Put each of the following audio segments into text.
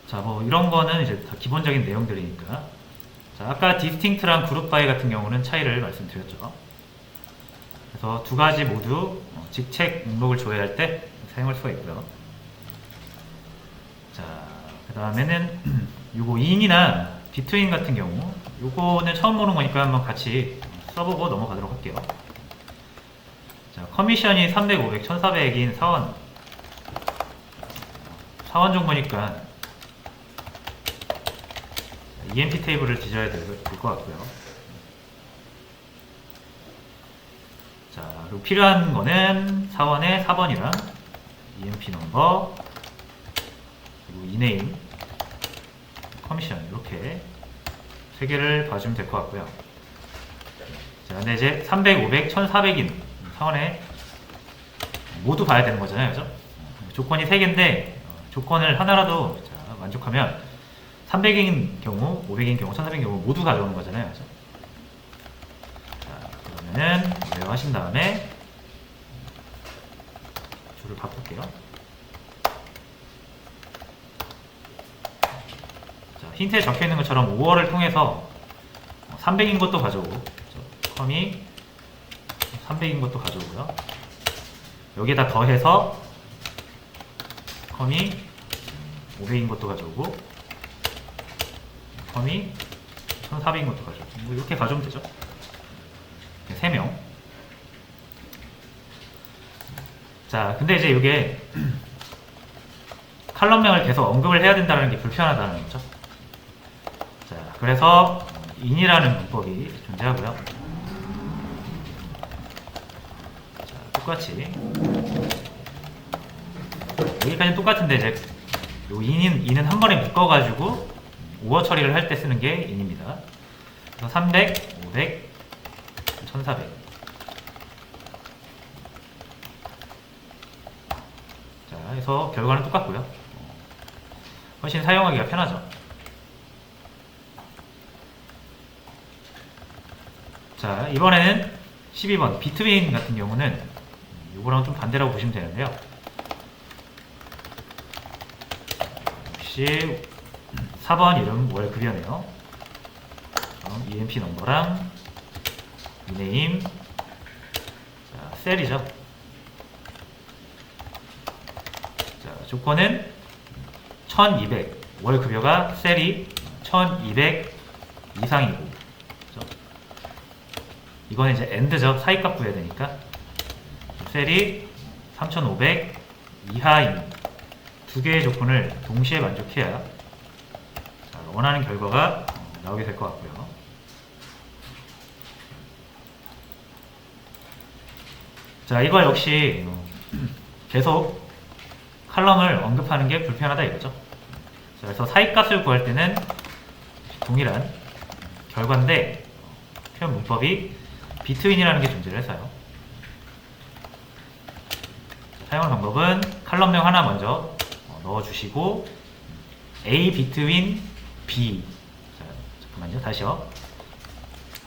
자, 뭐 이런 거는 이제 다 기본적인 내용들이니까. 자, 아까 디스팅트랑 그룹 바이 같은 경우는 차이를 말씀드렸죠. 그래서 두 가지 모두 직책 목록을 조회할 때 사용할 수가 있고요. 자, 그 다음에는 요거 in이나 between 같은 경우, 요거는 처음 보는 거니까 한번 같이 써보고 넘어가도록 할게요. 자, 커미션이 300, 500, 1400인 사원 정보니까 EMP 테이블을 뒤져야 될 것 같고요. 자, 그리고 필요한 거는 사원의 4번이랑 EMP 넘버, 그리고 이네임, 커미션, 이렇게 세 개를 봐주면 될 것 같고요. 자, 근데 이제 300, 500, 1400인 사원에 모두 봐야 되는 거잖아요. 그죠? 조건이 3개인데, 조건을 하나라도 만족하면 300인 경우, 500인 경우, 1400인 경우 모두 가져오는 거잖아요. 그죠? 자, 그러면은 이대로 하신 다음에 줄을 바꿀게요. 자, 힌트에 적혀 있는 것처럼 5월을 통해서 300인 것도 가져오고, 컴이 300인 것도 가져오고요. 여기에다 더해서 컴이 500인 것도 가져오고, 컴이 1400인 것도 가져오고, 뭐 이렇게 가져오면 되죠. 3명. 자, 근데 이제 이게 칼럼명을 계속 언급을 해야 된다는 게 불편하다는 거죠. 자, 그래서 in이라는 문법이 존재하고요. 자, 똑같이 여기까지는 똑같은데 이제 요 in은 한 번에 묶어가지고 오어 처리를 할 때 쓰는 게 in입니다. 그래서 300, 500, 1400. 자, 그래서 결과는 똑같고요. 훨씬 사용하기가 편하죠. 자, 이번에는 12번 between 같은 경우는 요거랑 좀 반대라고 보시면 되는데요. 역시 4번 이름 월 급여네요. EMP 넘버랑 이네임, 자, 셀이죠. 자, 조건은 1200, 월 급여가 셀이 1200 이상이고, 그렇죠? 이거는 이제 엔드죠. 사이값 구해야 되니까. 셀이 3500 이하인 두 개의 조건을 동시에 만족해야 원하는 결과가 나오게 될 것 같고요. 자, 이거 역시 계속 칼럼을 언급하는 게 불편하다 이거죠. 자, 그래서 사이값을 구할 때는 동일한 결과인데 표현 문법이 between이라는 게 존재를 해서요. 사용하는 방법은 칼럼명 하나 먼저 넣어주시고 A between B, 자, 잠깐만요, 다시요.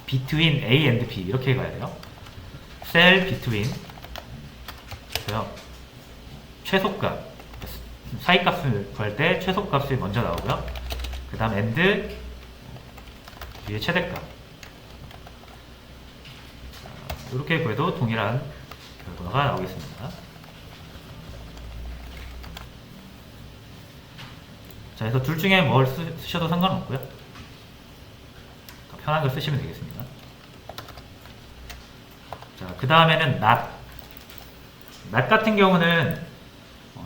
between A and B 이렇게 가야 돼요. cell between, 그래서요, 최소값, 사이값을 구할 때 최소값이 먼저 나오고요. 그 다음 and 뒤에 최대값. 이렇게 구해도 동일한 결과가 나오겠습니다. 자, 그래서 둘 중에 뭘 쓰셔도 상관없고요. 편한 걸 쓰시면 되겠습니다. 자, 그 다음에는 not 같은 경우는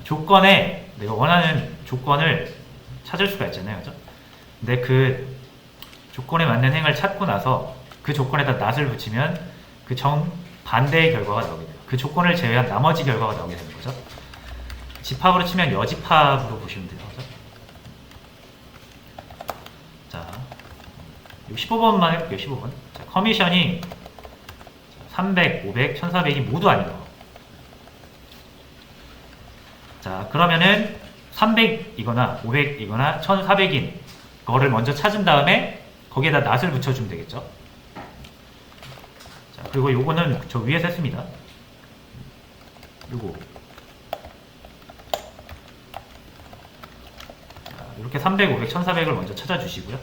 조건에 내가 원하는 조건을 찾을 수가 있잖아요. 그죠? 근데 그 조건에 맞는 행을 찾고 나서 그 조건에다 not을 붙이면 그 정반대의 결과가 나오게 돼요. 그 조건을 제외한 나머지 결과가 나오게 되는 거죠. 집합으로 치면 여집합으로 보시면 돼요. 그죠? 자, 15번만 해볼게요. 15번. 자, 커미션이 300, 500, 1400이 모두 아닌 거. 자, 그러면은 300이거나 500이거나 1400인 거를 먼저 찾은 다음에 거기에다 not을 붙여주면 되겠죠. 자, 그리고 요거는 저 위에서 했습니다. 요거. 자, 이렇게 300, 500, 1400을 먼저 찾아주시고요.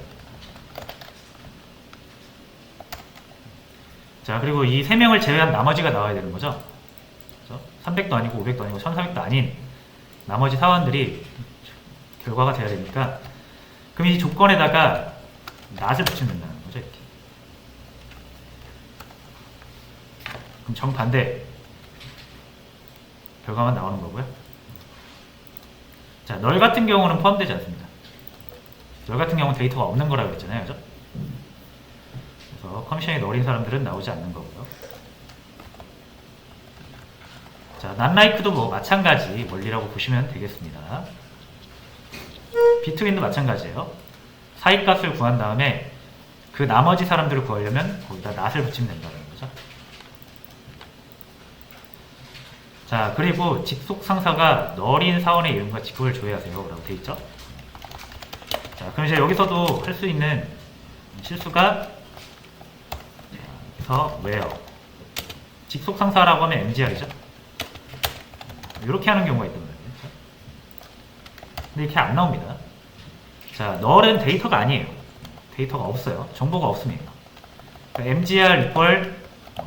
자, 그리고 이 3명을 제외한 나머지가 나와야 되는 거죠. 그렇죠? 300도 아니고 500도 아니고 1400도 아닌 나머지 사원들이 결과가 돼야 되니까, 그럼 이 조건에다가 낫을 붙이면 된다는 거죠. 이렇게. 그럼 정반대 결과만 나오는 거고요. 자, 널 같은 경우는 포함되지 않습니다. 널 같은 경우는 데이터가 없는 거라고 했잖아요. 그죠? 그래서 커미션이 널인 사람들은 나오지 않는 거고요. 자, not like도 뭐 마찬가지 원리라고 보시면 되겠습니다. between도 마찬가지예요. 사이값을 구한 다음에 그 나머지 사람들을 구하려면 거기다 not을 붙이면 된다는 거죠. 자, 그리고 직속 상사가 널인 사원의 이름과 직급을 조회하세요 라고 되어 있죠. 자, 그럼 이제 여기서도 할 수 있는 실수가, 그래서 where 직속 상사라고 하면 mgr이죠. 이렇게 하는 경우가 있단 말이에요. 근데 이렇게 안 나옵니다. 자, 널은 데이터가 아니에요. 데이터가 없어요. 정보가 없습니다. 그러니까 mgr equal,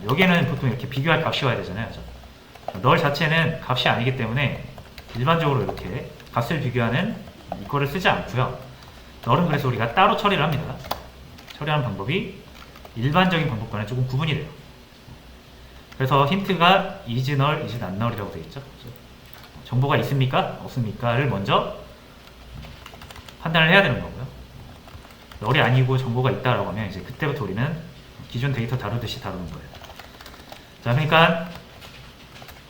여기에는 보통 이렇게 비교할 값이 와야 되잖아요. 널 자체는 값이 아니기 때문에 일반적으로 이렇게 값을 비교하는 이거를 쓰지 않고요. 널은 그래서 우리가 따로 처리를 합니다. 처리하는 방법이 일반적인 방법과는 조금 구분이 돼요. 그래서 힌트가 is null, is not null이라고 되어 있죠. 정보가 있습니까? 없습니까?를 먼저 판단을 해야 되는 거고요. 널이 아니고 정보가 있다라고 하면 이제 그때부터 우리는 기존 데이터 다루듯이 다루는 거예요. 자, 그러니까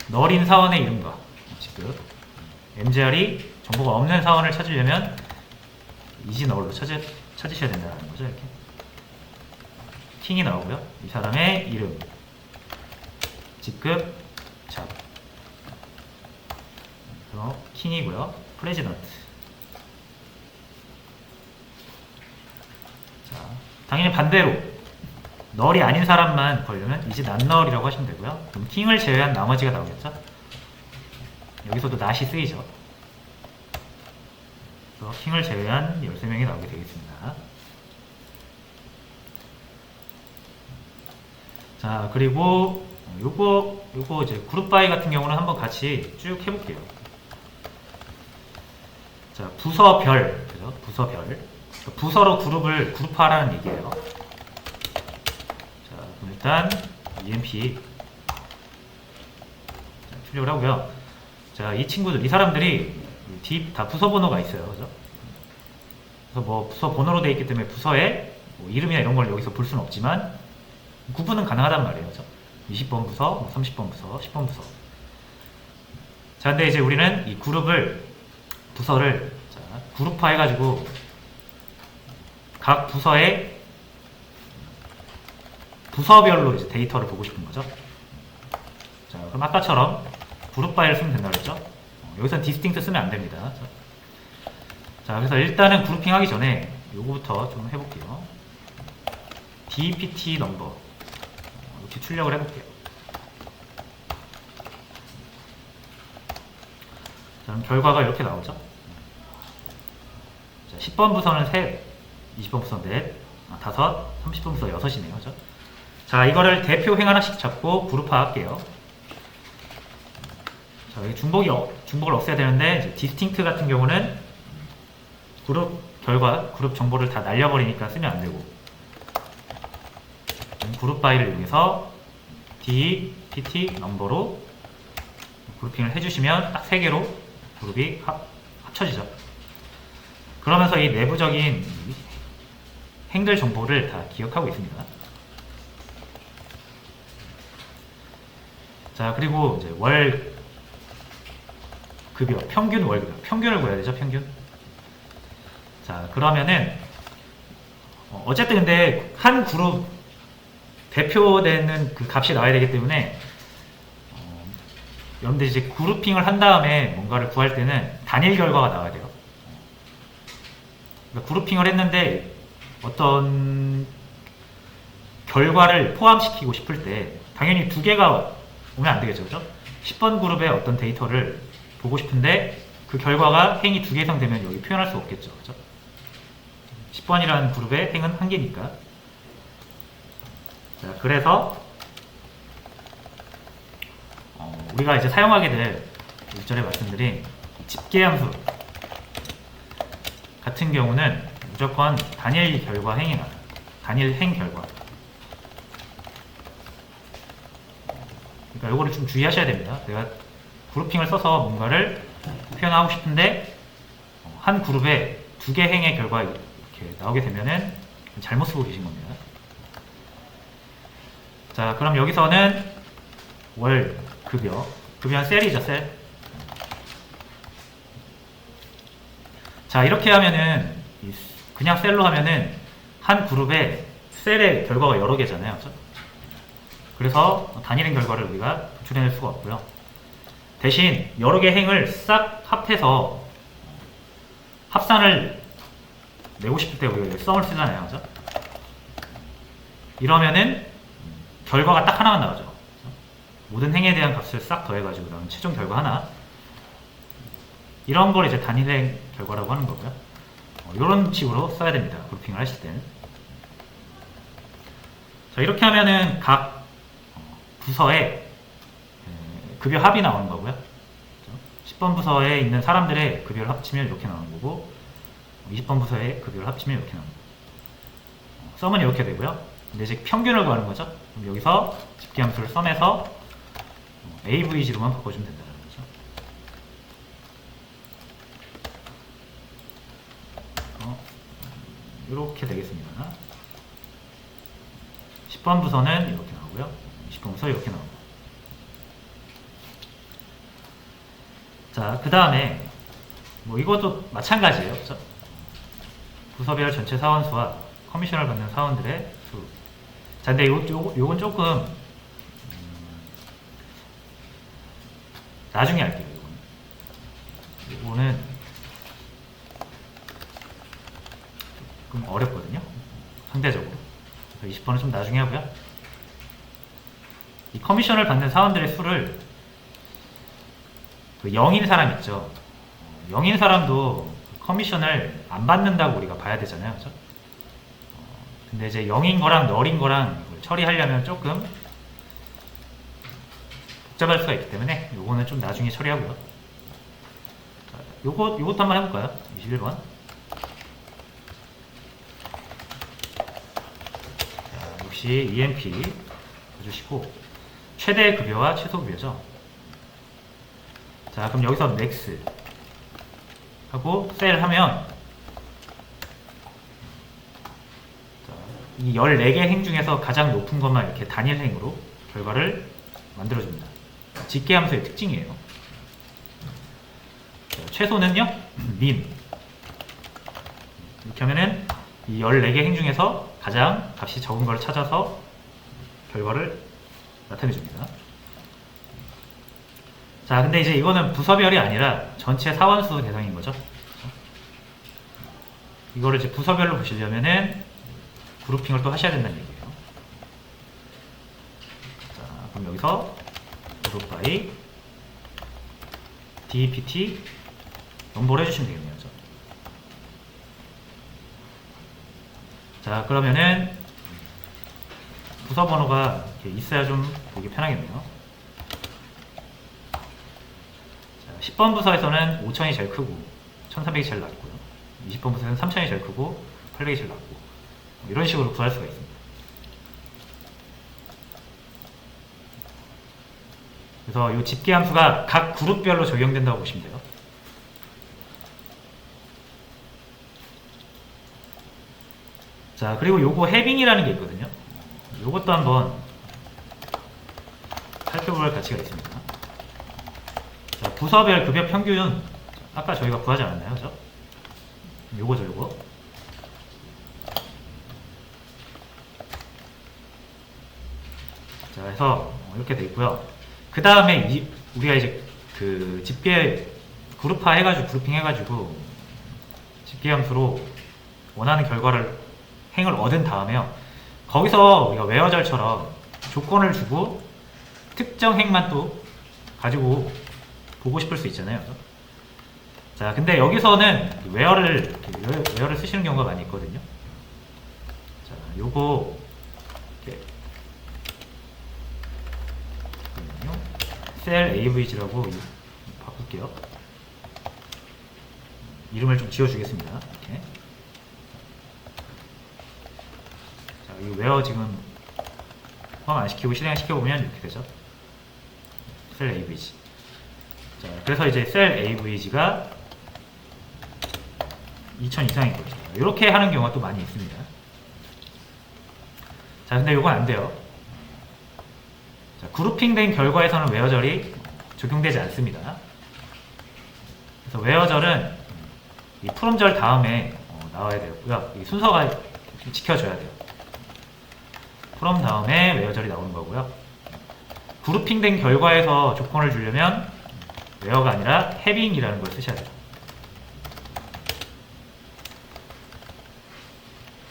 널인 사원의 이름과 직급, mgr이 정보가 없는 사원을 찾으려면 is null로 찾으셔야 된다는 거죠. 이렇게 킹이 나오고요. 이 사람의 이름, 직급, 잡. 킹이고요. 프레지던트. 자, 당연히 반대로 널이 아닌 사람만 걸려면 is not null이라고 하시면 되고요. 그럼 킹을 제외한 나머지가 나오겠죠. 여기서도 not이 쓰이죠. 그래서 킹을 제외한 13명이 나오게 되겠습니다. 자, 그리고 요거 이제 그룹 바이 같은 경우는 한번 같이 쭉 해볼게요. 자, 부서별, 그죠? 부서별. 부서로 그룹을 그룹화하라는 얘기예요. 자, 그럼 일단 EMP 출력을 하고요. 자, 이 친구들, 이 사람들이 다 부서 번호가 있어요, 그죠? 그래서 뭐 부서 번호로 되어 있기 때문에 부서의 뭐 이름이나 이런 걸 여기서 볼 수는 없지만 구분은 가능하단 말이에요, 그죠? 20번 부서, 30번 부서, 10번 부서. 자, 근데 이제 우리는 이 부서를 자, 그룹화 해가지고 각 부서의 부서별로 이제 데이터를 보고 싶은 거죠. 자, 그럼 아까처럼 그룹 바이를 쓰면 된다고 했죠. 여기서는 디스팅트 쓰면 안 됩니다. 자, 그래서 일단은 그룹핑 하기 전에 요거부터 좀 해볼게요. DPT 넘버 이렇게 출력을 해볼게요. 자, 그럼 결과가 이렇게 나오죠. 자, 10번 부서는 셋, 20번 부서 넷, 5, 30번 부서 6이네요. 그죠? 자, 이거를 대표 행 하나씩 잡고 그룹화 할게요. 자, 여기 중복을 없애야 되는데, 이제 디스팅트 같은 경우는 그룹 결과, 그룹 정보를 다 날려버리니까 쓰면 안 되고, 그룹 바이를 이용해서 DPT 넘버로 그룹핑을 해주시면 딱 3개로 그룹이 합쳐지죠. 그러면서 이 내부적인 행들 정보를 다 기억하고 있습니다. 자, 그리고 이제 월 급여, 평균 월급여, 평균을 구해야 되죠, 평균. 자, 그러면은 어쨌든 근데 한 그룹 대표되는 그 값이 나와야 되기 때문에 여러분들 이제 그룹핑을 한 다음에 뭔가를 구할 때는 단일 결과가 나와야 돼요. 그러니까 그룹핑을 했는데 어떤 결과를 포함시키고 싶을 때 당연히 2개가 오면 안 되겠죠, 그죠? 10번 그룹의 어떤 데이터를 보고 싶은데 그 결과가 행이 2개 이상 되면 여기 표현할 수 없겠죠. 그죠? 10번이라는 그룹의 행은 1개니까. 자, 그래서 우리가 이제 사용하게 될 일전에 말씀드린 집계함수 같은 경우는 무조건 단일 결과 행이 나와요. 단일 행 결과. 그러니까 요거를 좀 주의하셔야 됩니다. 내가 그룹핑을 써서 뭔가를 표현하고 싶은데 한 그룹에 2개 행의 결과 이렇게 나오게 되면은 잘못 쓰고 계신 겁니다. 자, 그럼 여기서는 월 급여는 셀이죠, 셀. 자, 이렇게 하면은 그냥 셀로 하면은 한 그룹에 셀의 결과가 여러 개잖아요. 그렇죠? 그래서 단일행 결과를 우리가 도출해낼 수가 없고요. 대신 여러 개 행을 싹 합해서 합산을 내고 싶을 때 우리가 썸을 쓰잖아요. 그죠? 이러면은 결과가 딱 하나만 나오죠. 그죠? 모든 행에 대한 값을 싹 더해가지고 나오는 최종 결과 하나. 이런 걸 이제 단일행 결과라고 하는 거고요. 이런 식으로 써야 됩니다. 그룹핑을 하실 때는. 자, 이렇게 하면은 각 부서에 급여 합이 나오는 거고요. 10번 부서에 있는 사람들의 급여를 합치면 이렇게 나오는 거고, 20번 부서의 급여를 합치면 이렇게 나오는 거고. 썸은 이렇게 되고요. 근데 이제 평균을 구하는 거죠. 그럼 여기서 집계함수를 썸에서 AVG로만 바꿔주면 된다는 거죠. 이렇게 되겠습니다. 10번 부서는 이렇게 나오고요. 20번 부서 이렇게 나오고. 자, 그 다음에 뭐 이것도 마찬가지예요. 그렇죠? 부서별 전체 사원수와 커미션을 받는 사원들의 수. 자, 근데 요건 조금 나중에 할게요. 이거는 조금 어렵거든요. 상대적으로. 20번은 좀 나중에 하고요. 이 커미션을 받는 사원들의 수를 그 0인 사람 있죠. 0인 사람도 커미션을 안 받는다고 우리가 봐야 되잖아요. 그죠? 근데 이제 0인 거랑 널인 거랑 처리하려면 조금 복잡할 수가 있기 때문에 요거는 좀 나중에 처리하고요. 자, 요것도 한번 해볼까요? 21번. 자, 역시 EMP 해주시고 최대 급여와 최소 급여죠. 자, 그럼 여기서 맥스 하고 셀 하면 이 14개 행 중에서 가장 높은 것만 이렇게 단일 행으로 결과를 만들어줍니다. 집계함수의 특징이에요. 자, 최소는요, 민. 이렇게 하면은 이 14개 행 중에서 가장 값이 적은 걸 찾아서 결과를 나타내줍니다. 자, 근데 이제 이거는 부서별이 아니라 전체 사원수 대상인 거죠. 이거를 이제 부서별로 보시려면은 그룹핑을 또 하셔야 된다는 얘기예요. 자, 그럼 여기서 그룹 바이 DPT 넘버를 해주시면 되겠네요. 그렇죠? 자, 그러면은 부서 번호가 이렇게 있어야 좀 보기 편하겠네요. 10번 부서에서는 5000이 제일 크고 1300이 제일 낮고요. 20번 부서에서는 3000이 제일 크고 800이 제일 낮고 이런 식으로 구할 수가 있습니다. 그래서 이 집계함수가 각 그룹별로 적용된다고 보시면 돼요. 자, 그리고 요거 해빙이라는 게 있거든요. 요것도 한번 살펴볼 가치가 있습니다. 자, 부서별 급여 평균 아까 저희가 구하지 않았나요? 그죠? 요거죠, 요거. 자, 해서 이렇게 돼 있고요. 그 다음에 우리가 이제 그 집계 그룹화 해가지고 그룹핑 해가지고 집계함수로 원하는 결과를 행을 얻은 다음에요. 거기서 우리가 웨어절처럼 조건을 주고 특정 행만 또 가지고 보고 싶을 수 있잖아요. 자, 근데 여기서는 웨어를 쓰시는 경우가 많이 있거든요. 자, 요거 이렇게 셀 avg라고 바꿀게요. 이름을 좀 지어주겠습니다. 이렇게. 자, 이 웨어 지금 포함 안 시키고 실행시켜보면 이렇게 되죠. 셀 avg. 자, 그래서 이제 셀 avg가 2000 이상인 거죠. 이렇게 하는 경우가 또 많이 있습니다. 자, 근데 이건 안 돼요. 자, 그룹핑된 결과에서는 웨어절이 적용되지 않습니다. 그래서 웨어절은 이 프롬절 다음에 나와야 되고요. 이 순서가 지켜져야 돼요. 프롬 다음에 웨어절이 나오는 거고요. 그룹핑된 결과에서 조건을 주려면 웨어가 아니라 해빙이라는 걸 쓰셔야 돼요.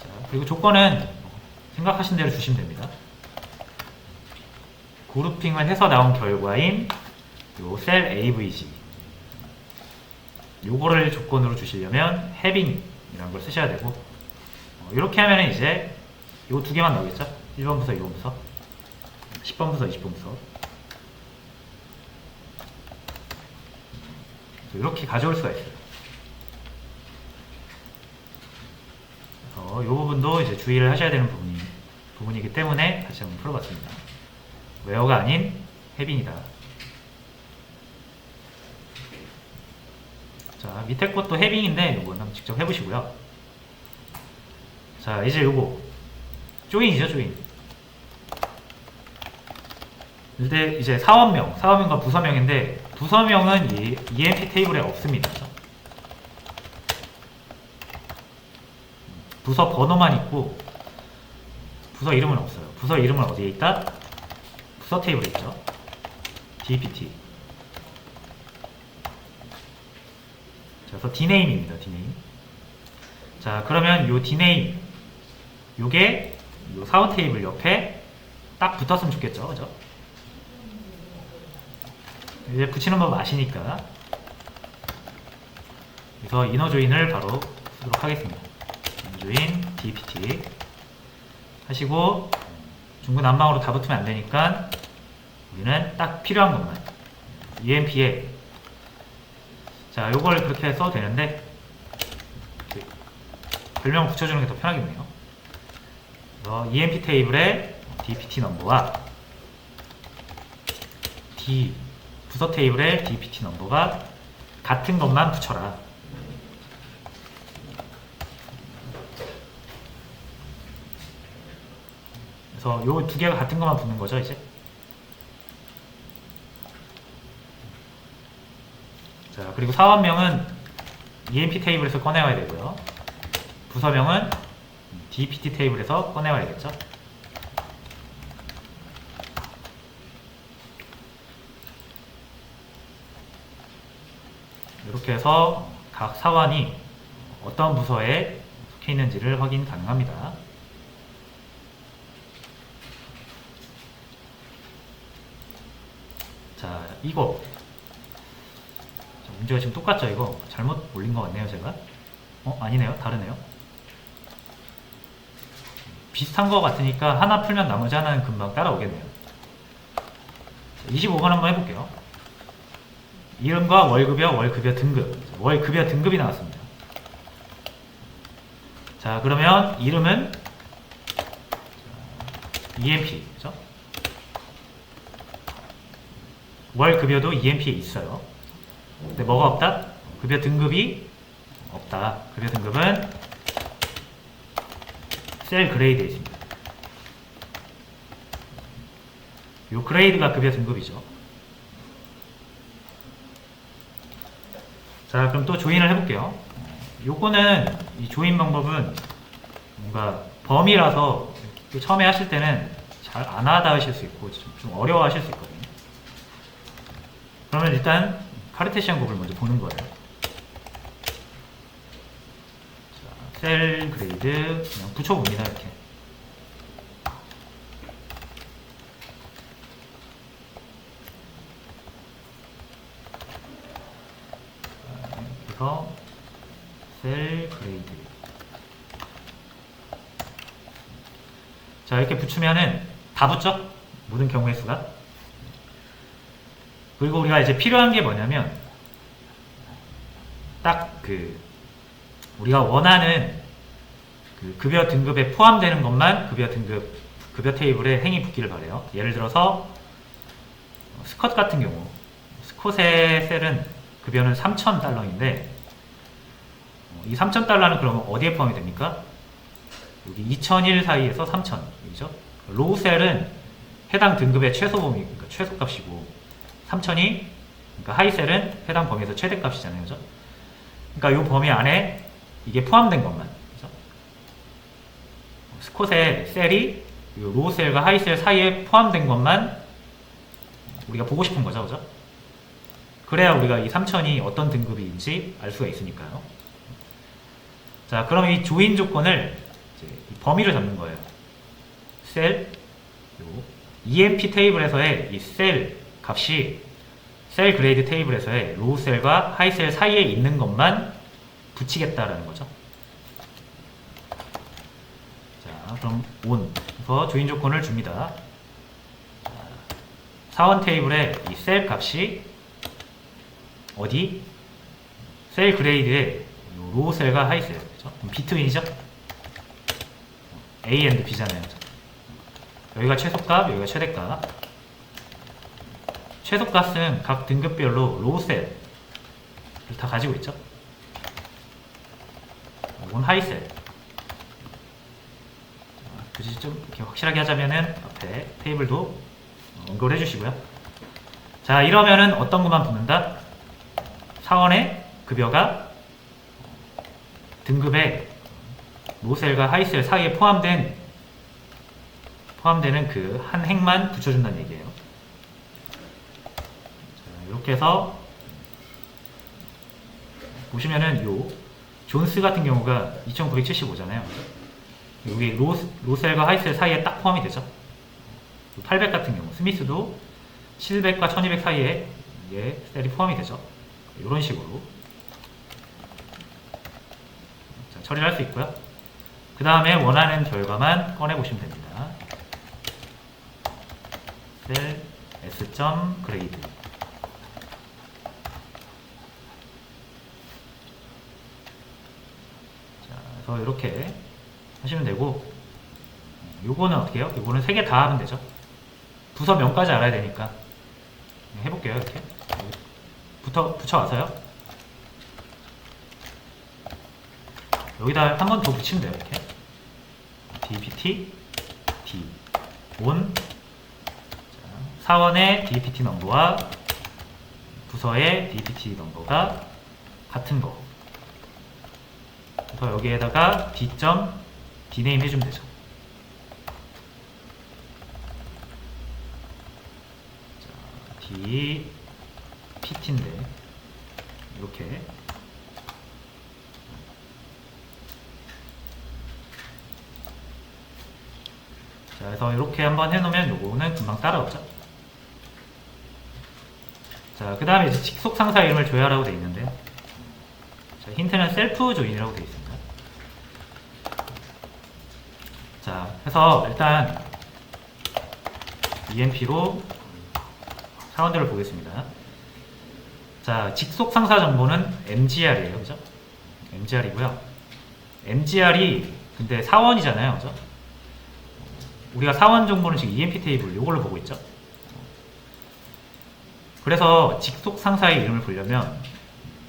자, 그리고 조건은 생각하신 대로 주시면 됩니다. 그룹핑을 해서 나온 결과인 요 셀 avg 요거를 조건으로 주시려면 해빙이라는 걸 쓰셔야 되고 이렇게 하면 이제 요 두 개만 나오겠죠? 1번 부서, 2번 부서, 10번 부서, 20번 부서. 이렇게 가져올 수가 있어요. 그래서 이 부분도 이제 주의를 하셔야 되는 부분이기 때문에 다시 한번 풀어봤습니다. 웨어가 아닌 해빙이다. 자, 밑에 것도 해빙인데 이거 한번 직접 해보시고요. 자, 이제 요거 조인이죠, 조인. 이제 사원명과 부서명인데 부서명은 이 EMP 테이블에 없습니다. 부서 번호만 있고 부서 이름은 없어요. 부서 이름은 어디에 있다? 부서 테이블에 있죠. DPT. 그래서 dname입니다. dname. 자, 그러면 요 dname 요게 요 사원 테이블 옆에 딱 붙었으면 좋겠죠. 그죠? 이제 붙이는 법 아시니까. 그래서 이너 조인을 바로 쓰도록 하겠습니다. 이너 조인 dpt 하시고 중구난방으로 다 붙으면 안 되니까 우리는 딱 필요한 것만 EMP에 자, 요걸 그렇게 써도 되는데 별명 붙여주는 게 더 편하겠네요. 그래서 EMP 테이블에 DPT 넘버와 부서 테이블에 DPT 넘버가 같은 것만 붙여라. 그래서 요 두 개가 같은 것만 붙는 거죠, 이제. 자, 그리고 사원명은 EMP 테이블에서 꺼내와야 되고요. 부서명은 DPT 테이블에서 꺼내와야겠죠. 이렇게 해서 각 사원이 어떤 부서에 속해 있는지를 확인 가능합니다. 자, 이거 문제가 지금 똑같죠? 이거 잘못 올린 것 같네요, 제가. 아니네요, 다르네요. 비슷한 것 같으니까 하나 풀면 나머지 하나는 금방 따라오겠네요. 25번 한번 해볼게요. 이름과 월급여 등급. 월급여 등급이 나왔습니다. 자, 그러면 이름은 EMP, 그죠? 월급여도 EMP에 있어요. 근데 뭐가 없다? 급여 등급이 없다. 급여 등급은 셀 그레이드에 있습니다. 요 그레이드가 급여 등급이죠. 자, 그럼 또 조인을 해볼게요. 요거는 이 조인 방법은 뭔가 범위라서 처음에 하실 때는 잘 안 하다 하실 수 있고 좀 어려워 하실 수 있거든요. 그러면 일단 카르테시안 곱을 먼저 보는 거예요. 자, 셀 그레이드 그냥 붙여봅니다. 이렇게. 그래서 셀 그레이드. 자, 이렇게 붙이면은 다 붙죠? 모든 경우의 수가. 그리고 우리가 이제 필요한 게 뭐냐면 딱 우리가 원하는 그 급여 등급에 포함되는 것만 급여 테이블에 행이 붙기를 바래요. 예를 들어서 스컷 같은 경우 스콧의 셀은 급여는 3,000달러인데 이 3,000달러는 그러면 어디에 포함이 됩니까? 여기 2001 사이에서 3,000이죠. 로우 셀은 해당 등급의 최소 범위, 그러니까 최소값이고 3,000이 그러니까 하이 셀은 해당 범위에서 최대값이잖아요. 그죠? 그러니까 이 범위 안에 이게 포함된 것만. 그죠? 스콧의 셀이 로우 셀과 하이 셀 사이에 포함된 것만 우리가 보고 싶은 거죠. 그죠? 그래야 우리가 이 3,000이 어떤 등급인지 알 수가 있으니까요. 자, 그럼 이 조인 조건을 이제 범위를 잡는 거예요. 셀, EMP 테이블에서의 이 셀 값이 셀 그레이드 테이블에서의 로우 셀과 하이 셀 사이에 있는 것만 붙이겠다라는 거죠. 자, 그럼 on. 그래서 조인 조건을 줍니다. 자, 사원 테이블의 이 셀 값이 어디? 셀 그레이드의 로우 셀과 하이 셀. 그죠? 비트윈이죠? A and B잖아요. 여기가 최소값, 여기가 최대값. 최소값은 각 등급별로 로우 셀을 다 가지고 있죠. 이건 하이 셀. 굳이 좀 이렇게 확실하게 하자면은 앞에 테이블도 언급을 해주시고요. 자, 이러면은 어떤 것만 붙는다? 사원의 급여가 등급의 로셀과 하이셀 사이에 포함되는 그 한 행만 붙여준다는 얘기예요. 자, 이렇게 해서 보시면은 요 존스 같은 경우가 2975잖아요. 여기 로셀과 하이셀 사이에 딱 포함이 되죠. 800 같은 경우 스미스도 700과 1200 사이에 셀이 포함이 되죠. 이런 식으로 자, 처리를 할 수 있고요. 그 다음에 원하는 결과만 꺼내보시면 됩니다. 셀 s.grade. 자, 그래서 이렇게 하시면 되고, 요거는 어떻게 해요? 요거는 3개 다 하면 되죠. 부서명까지 알아야 되니까 해볼게요. 이렇게 붙여와서요. 여기다 한 번 더 붙이면 돼요. 이렇게 dpt d on 사원의 dpt 넘버와 부서의 dpt 넘버가 같은 거. 그래서 여기에다가 dname 해주면 되죠. 자, dpt인데 이렇게 자, 그래서 이렇게 한번 해놓으면 요거는 금방 따라오죠. 자, 그 다음에 이제 직속 상사 이름을 조회하라고 되어 있는데요. 자, 힌트는 셀프 조인이라고 되어 있습니다. 자, 해서 일단 EMP로 사원들을 보겠습니다. 자, 직속 상사 정보는 MGR이에요. 그죠? MGR이고요. MGR이 근데 사원이잖아요. 그죠? 우리가 사원 정보는 지금 EMP 테이블 이걸로 보고 있죠. 그래서 직속 상사의 이름을 보려면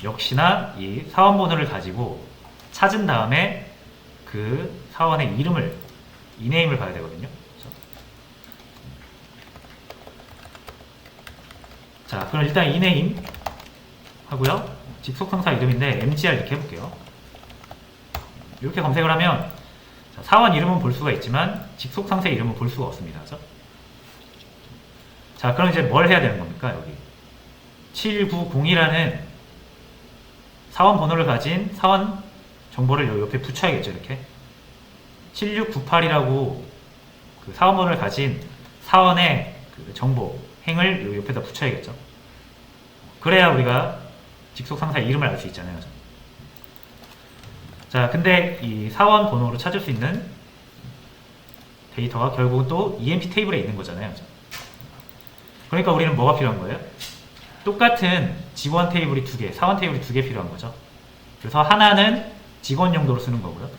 역시나 이 사원 번호를 가지고 찾은 다음에 그 사원의 이름을 이네임을 봐야 되거든요. 그렇죠? 자, 그럼 일단 이네임 하고요. 직속 상사 이름인데 MGR 이렇게 해볼게요. 이렇게 검색을 하면 사원 이름은 볼 수가 있지만 직속 상사 이름은 볼 수가 없습니다. 그렇죠? 자, 그럼 이제 뭘 해야 되는 겁니까? 여기 7902라는 사원 번호를 가진 사원 정보를 여기 옆에 붙여야겠죠. 이렇게 7698이라고 그 사원 번호를 가진 사원의 그 정보 행을 여기 옆에다 붙여야겠죠. 그래야 우리가 직속 상사 이름을 알 수 있잖아요. 자, 근데 이 사원 번호로 찾을 수 있는 데이터가 결국은 또 EMP 테이블에 있는 거잖아요. 그러니까 우리는 뭐가 필요한 거예요? 똑같은 직원 테이블이 두 개, 사원 테이블이 두 개 필요한 거죠. 그래서 하나는 직원 용도로 쓰는 거고요.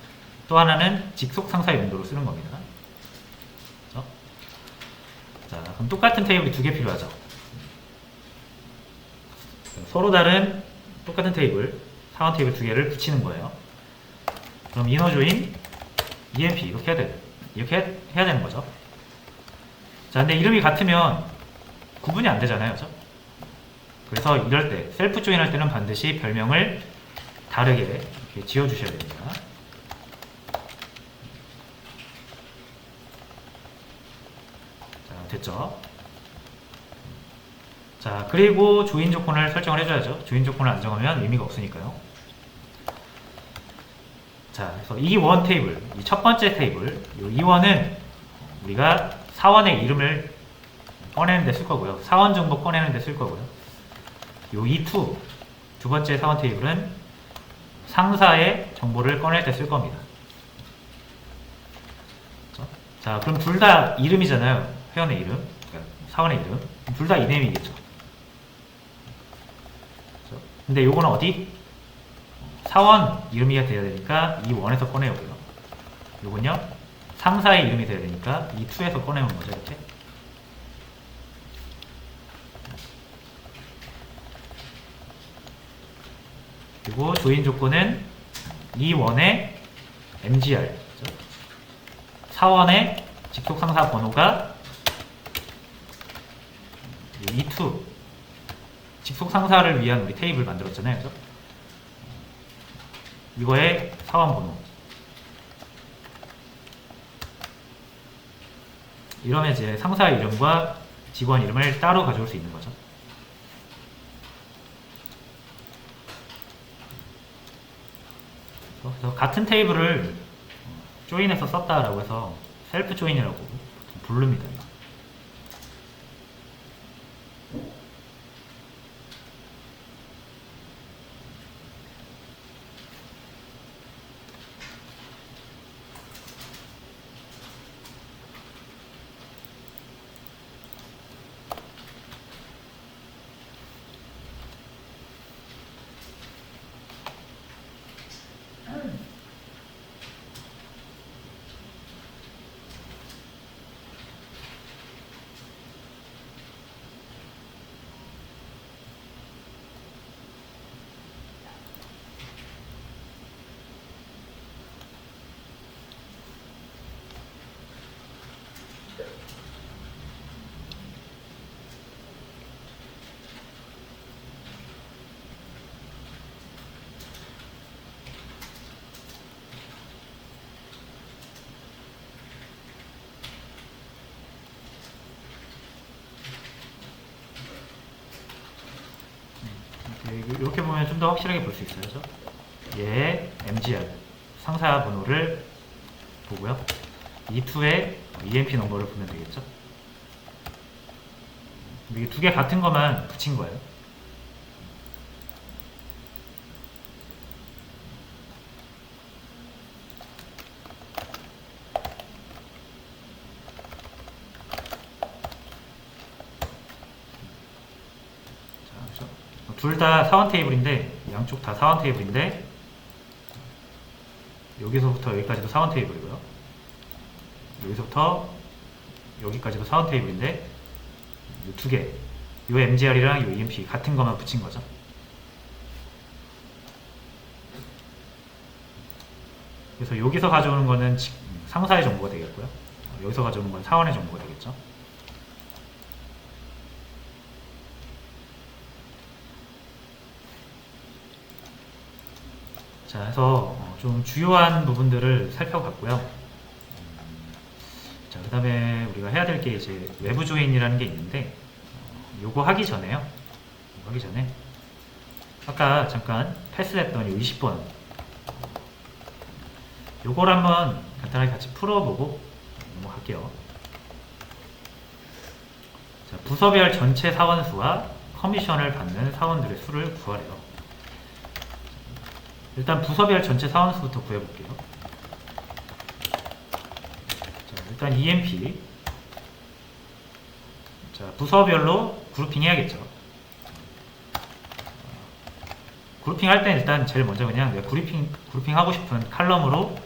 또 하나는 직속 상사 용도로 쓰는 겁니다. 그렇죠? 자, 그럼 똑같은 테이블이 두 개 필요하죠. 서로 다른 똑같은 테이블, 사원 테이블 두 개를 붙이는 거예요. 그럼 인너 조인 EMP 이렇게 해야 되는 거죠. 자, 근데 이름이 같으면 구분이 안 되잖아요, 그죠? 그래서 이럴 때 셀프 조인 할 때는 반드시 별명을 다르게 이렇게 지어주셔야 됩니다. 자, 됐죠? 자, 그리고 조인 조건을 설정을 해줘야죠. 조인 조건을 안 정하면 의미가 없으니까요. 자, 그래서 이 원 테이블, 이 첫 번째 테이블, 이 원은 우리가 사원의 이름을 꺼내는 데 쓸 거고요. 사원 정보 꺼내는 데 쓸 거고요. 요 E2, 두 번째 사원 테이블은 상사의 정보를 꺼낼 때 쓸 겁니다. 그렇죠? 자, 그럼 둘 다 이름이잖아요. 회원의 이름, 그러니까 사원의 이름. 둘 다 이네임이겠죠. 그렇죠? 근데 요거는 어디? 사원 이름이 돼야 되니까 이 원에서 꺼내오고요. 요건요, 상사의 이름이 돼야 되니까 이 2에서 꺼내오는 거죠, 이렇게. 그리고 조인 조건은 이 원의 MGR, 사원의 직속 상사 번호가 E2, 직속 상사를 위한 우리 테이블 만들었잖아요, 그죠? 이거의 사원 번호. 이러면 이제 상사 이름과 직원 이름을 따로 가져올 수 있는 거죠. 그래서 같은 테이블을 조인해서 썼다라고 해서 셀프 조인이라고 부릅니다. 이렇게 보면 좀 더 확실하게 볼 수 있어요. 그죠? 얘의 MGR, 상사 번호를 보고요. E2의 EMP 넘버를 보면 되겠죠? 이게 두 개 같은 것만 붙인 거예요. 둘 다 사원 테이블인데, 양쪽 다 사원 테이블인데, 여기서부터 여기까지도 사원 테이블이고요. 여기서부터 여기까지도 사원 테이블인데, 이 두 개, 이 MGR이랑 이 EMP 같은 것만 붙인 거죠. 그래서 여기서 가져오는 거는 상사의 정보가 되겠고요. 여기서 가져오는 건 사원의 정보가 되겠죠. 자, 그래서 좀 주요한 부분들을 살펴봤고요. 자, 그 다음에 우리가 해야 될 게 이제 외부 조인이라는 게 있는데, 요거 하기 전에요. 요거 하기 전에 아까 잠깐 패스했던 이 20번 요걸 한번 간단하게 같이 풀어보고 넘어갈게요. 자, 부서별 전체 사원 수와 커미션을 받는 사원들의 수를 구하래요. 일단 부서별 전체 사원수부터 구해볼게요. 자, 일단 EMP. 자, 부서별로 그룹핑 해야겠죠. 그룹핑 할 때 일단 제일 먼저 그냥 내가 그룹핑 하고 싶은 칼럼으로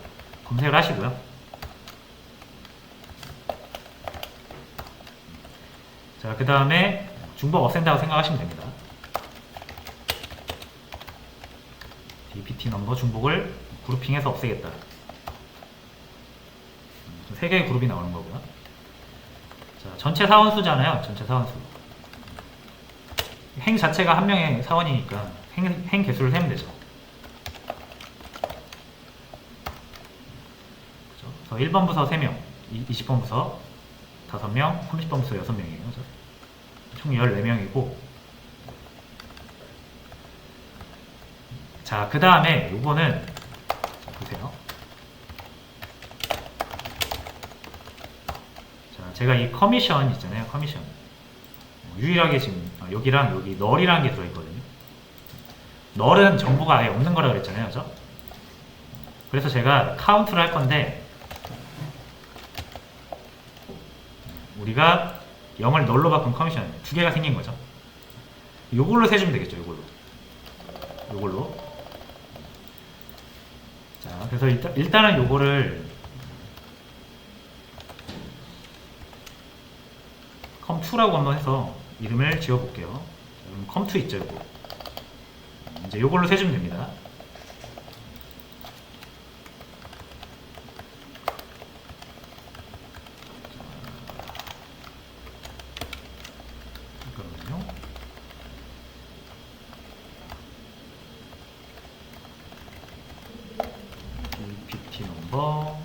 검색을 하시고요. 자, 그 다음에 중복 없앤다고 생각하시면 됩니다. DPT 넘버 중복을 그룹핑해서 없애겠다. 3개의 그룹이 나오는 거고요. 자, 전체 사원수잖아요. 전체 사원수. 행 자체가 한 명의 사원이니까 행 개수를 세면 되죠. 그래서 1번 부서 3명, 20번 부서 5명, 30번 부서 6명이에요. 총 14명이고, 자, 그 다음에 요거는 보세요. 자, 제가 이 커미션 있잖아요. 커미션. 유일하게 지금 여기랑 여기 널이라는 게 들어있거든요. 널은 정보가 아예 없는 거라 그랬잖아요. 그죠? 그래서 제가 카운트를 할 건데, 우리가 0을 널로 바꾼 커미션 2개가 생긴 거죠. 요걸로 세주면 되겠죠. 요걸로. 자, 그래서 일단은 요거를 컴2라고 한번 해서 이름을 지어볼게요. 컴2 있죠, 요거. 이제 요걸로 세주면 됩니다. 잠깐만요. DPT 넘버,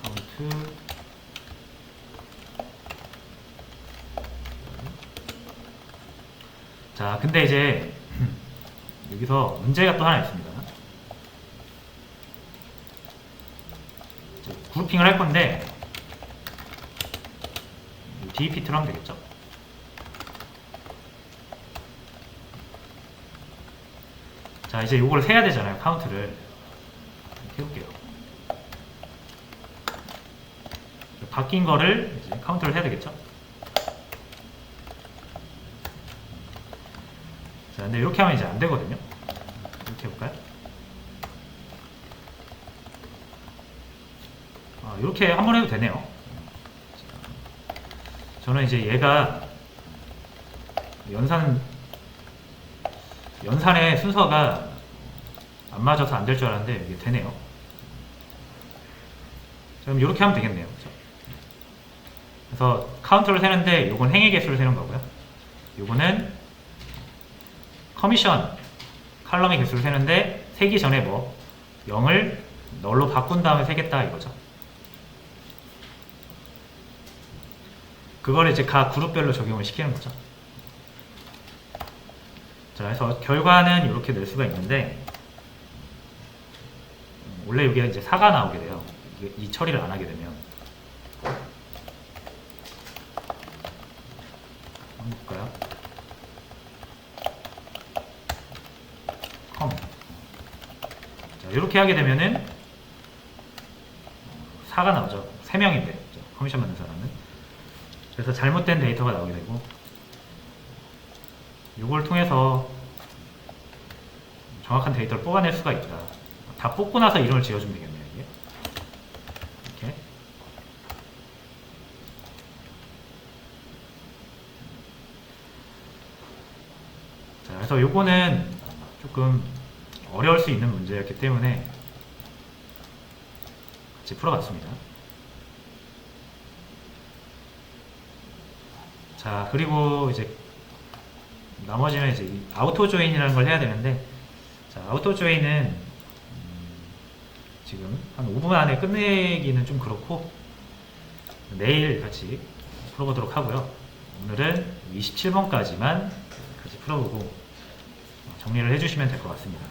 카운트. 자, 근데 이제 여기서 문제가 또 하나 있습니다. 그룹핑을 할 건데 DPT로 하면 되겠죠. 자, 이제 이걸 세야 되잖아요. 카운트를 이렇게 해볼게요. 바뀐 거를 이제 카운트를 해야 되겠죠. 자, 근데 이렇게 하면 이제 안 되거든요. 이렇게 해볼까요? 이렇게 한번 해도 되네요. 저는 이제 얘가 연산의 순서가 안 맞아서 안 될 줄 알았는데 이게 되네요. 그럼 이렇게 하면 되겠네요. 그렇죠? 그래서 카운트를 세는데 요건 행의 개수를 세는 거고요. 요거는 커미션 칼럼의 개수를 세는데 세기 전에 뭐 0을 널로 바꾼 다음에 세겠다 이거죠. 그걸 이제 각 그룹별로 적용을 시키는 거죠. 자, 그래서 결과는 이렇게 낼 수가 있는데 원래 여기가 이제 4가 나오게 돼요. 이 처리를 안 하게 되면. 한번 볼까요? 자, 이렇게 하게 되면은 4가 나오죠. 3명인데 커미션 받는 사람은. 그래서 잘못된 데이터가 나오게 되고, 이걸 통해서 정확한 데이터를 뽑아낼 수가 있다. 다 뽑고 나서 이름을 지어주면 되겠네요. 이게. 이렇게. 자, 그래서 요거는 조금 어려울 수 있는 문제였기 때문에 같이 풀어봤습니다. 자, 그리고 이제 나머지는 이제 아우토 조인이라는 걸 해야 되는데, 자, 아우토 조인은 지금 한 5분 안에 끝내기는 좀 그렇고 내일 같이 풀어보도록 하고요. 오늘은 27번까지만 같이 풀어보고 정리를 해주시면 될 것 같습니다.